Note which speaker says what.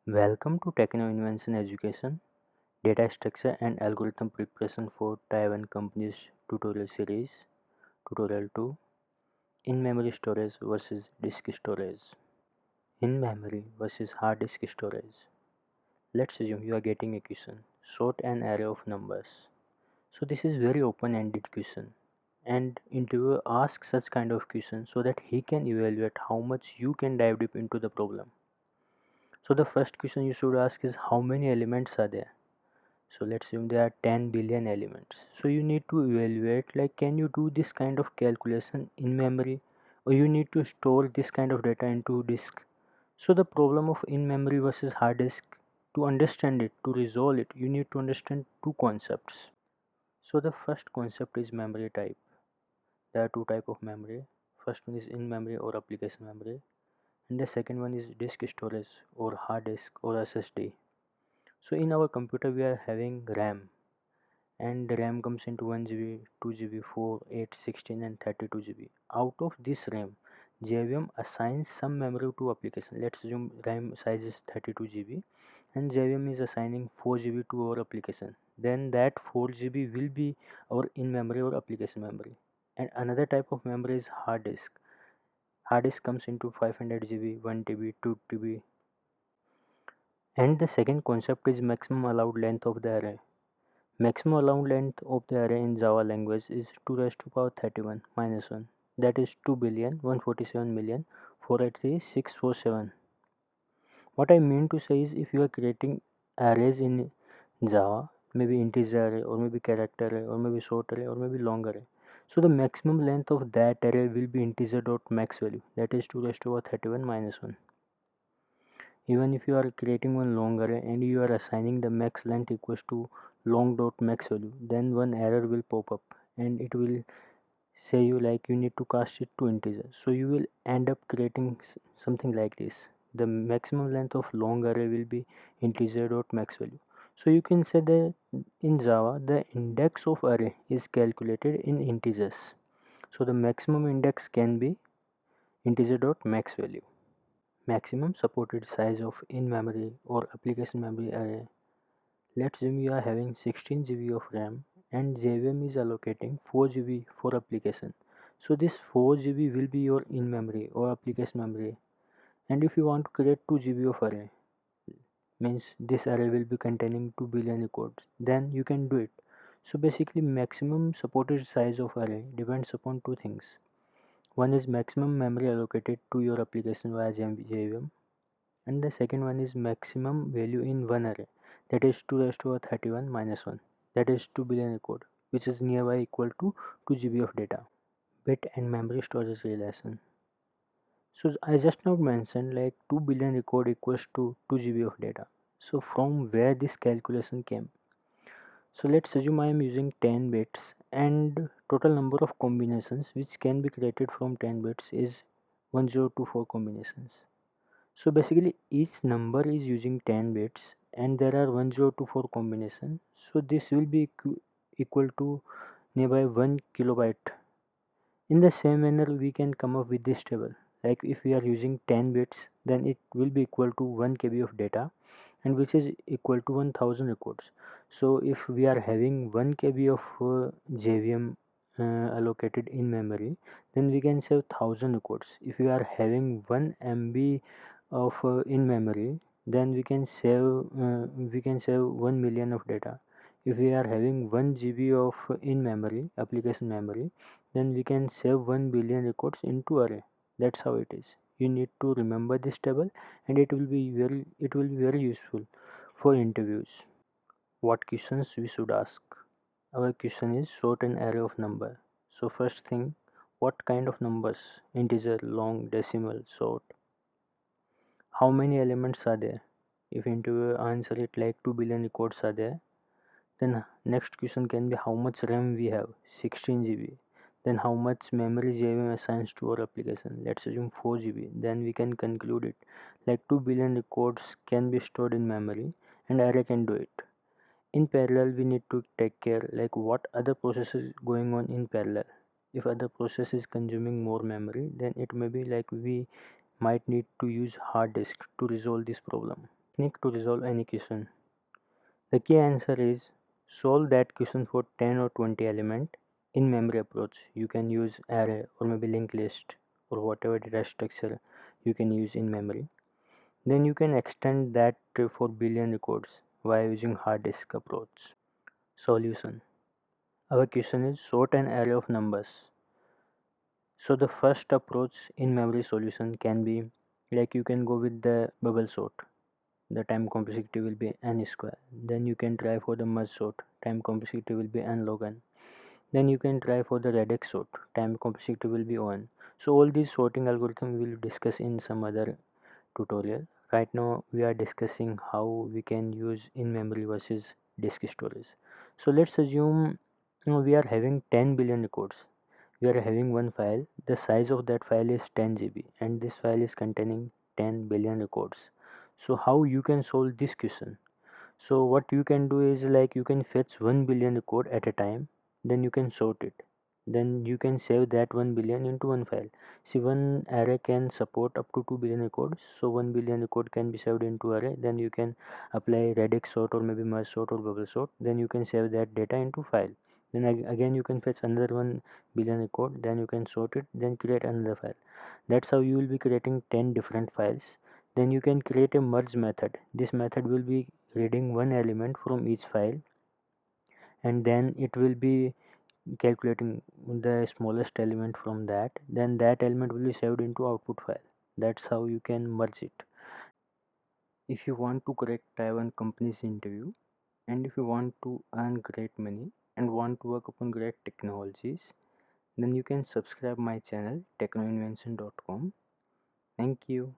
Speaker 1: Welcome to Techno Invention Education, Data Structure and Algorithm Preparation for Taiwan Companies tutorial series, Tutorial 2, In-Memory Storage versus Disk Storage. In-memory versus hard disk storage. Let's assume you are getting a question, sort an array of numbers. So this is very open-ended question, and interviewer asks such kind of question so that he can evaluate how much you can dive deep into the problem. So the first question you should ask is how many elements are there. So let's assume there are 10 billion elements. So you need to evaluate, like, can you do this kind of calculation in memory, or you need to store this kind of data into disk. So the problem of in memory versus hard disk, to understand it, to resolve it, you need to understand two concepts. So the first concept is memory type. There are two type of memory. First one is in memory or application memory, and the second one is disk storage or hard disk or SSD. So in our computer we are having RAM, and the RAM comes into 1 GB, 2 GB, 4, 8, 16 and 32 GB. Out of this RAM, JVM assigns some memory to application. Let's assume RAM size is 32 GB and JVM is assigning 4 GB to our application. Then that 4 GB will be our in-memory or application memory. And another type of memory is hard disk. Hard disk comes into 500 GB, 1 TB, 2 TB. And the second concept is maximum allowed length of the array. Maximum allowed length of the array in Java language is 2 raised to power 31 minus 1, that is 2,147,483,647. What I mean to say is, if you are creating arrays in Java, maybe integer array or maybe character array or maybe short array or maybe long array, so the maximum length of that array will be integer dot max value, that is 2 raised to power 31 minus 1. Even if you are creating one long array and you are assigning the max length equals to long dot max value, then one error will pop up and it will say you like you need to cast it to integer. So you will end up creating something like this. The maximum length of long array will be integer dot max value. So you can say that in Java the index of array is calculated in integers. So the maximum index can be integer dot max value. Maximum supported size of in-memory or application memory array. Let's assume you are having 16 GB of RAM and JVM is allocating 4 GB for application. So this 4 GB will be your in-memory or application memory. And if you want to create 2 GB of array, means this array will be containing 2 billion records, then you can do it. So basically maximum supported size of array depends upon two things. One is maximum memory allocated to your application via JVM, and the second one is maximum value in one array, that is 2 raised to 31 minus 1, that is 2 billion record, which is nearby equal to 2 GB of data. Bit and memory storage relation. So I just now mentioned like 2 billion record equals to 2 GB of data. So from where this calculation came? So let's assume I am using 10 bits and total number of combinations which can be created from 10 bits is 1024 combinations. So basically each number is using 10 bits and there are 1024 combinations. So this will be equal to nearby 1 kilobyte. In the same manner we can come up with this table. Like if we are using 10 bits, then it will be equal to 1 KB of data, and which is equal to 1000 records. So if we are having 1 KB of JVM allocated in memory, then we can save 1000 records. If we are having 1 MB of in memory, then we can save 1 million of data. If we are having 1 GB of in memory application memory, then we can save 1 billion records into array. That's how it is. You need to remember this table, and it will be very useful for interviews. What questions we should ask? Our question is sort an array of number. So first thing, what kind of numbers? Integer, long, decimal, short. How many elements are there? If interviewer answer it like 2 billion records are there, then next question can be how much RAM we have, 16 GB. Then how much memory JVM assigns to our application. Let's assume 4 GB. Then we can conclude it like 2 billion records can be stored in memory and array can do it. In parallel, we need to take care like what other process is going on in parallel. If other process is consuming more memory, then it may be like we might need to use hard disk to resolve this problem. technique to resolve any question. The key answer is solve that question for 10 or 20 element in memory approach. You can use array or maybe linked list or whatever data structure you can use in memory. Then you can extend that for billion records via using hard disk approach. Solution. Our question is sort an array of numbers. So the first approach in memory solution can be like you can go with the bubble sort. The time complexity will be n square. Then you can try for the merge sort. Time complexity will be n log n. Then you can try for the radix sort. Time complexity will be on. So all these sorting algorithm we will discuss in some other tutorial. Right now we are discussing how we can use in memory versus disk storage. So let's assume we are having 10 billion records. We are having one file. The size of that file is 10 GB and this file is containing 10 billion records. So how you can solve this question? So what you can do is like you can fetch 1 billion record at a time, then you can sort it, then you can save that 1 billion into one file. See, one array can support up to 2 billion records, so 1 billion record can be saved into array. Then you can apply radix sort or maybe merge sort or bubble sort, then you can save that data into file. Then again you can fetch another 1 billion record, then you can sort it, then create another file. That's how you will be creating 10 different files. Then you can create a merge method. This method will be reading one element from each file and then it will be calculating the smallest element from that, then that element will be saved into output file. That's how you can merge it. If you want to crack Taiwan company's interview and if you want to earn great money and want to work upon great technologies, then you can subscribe my channel technoinvention.com. Thank you.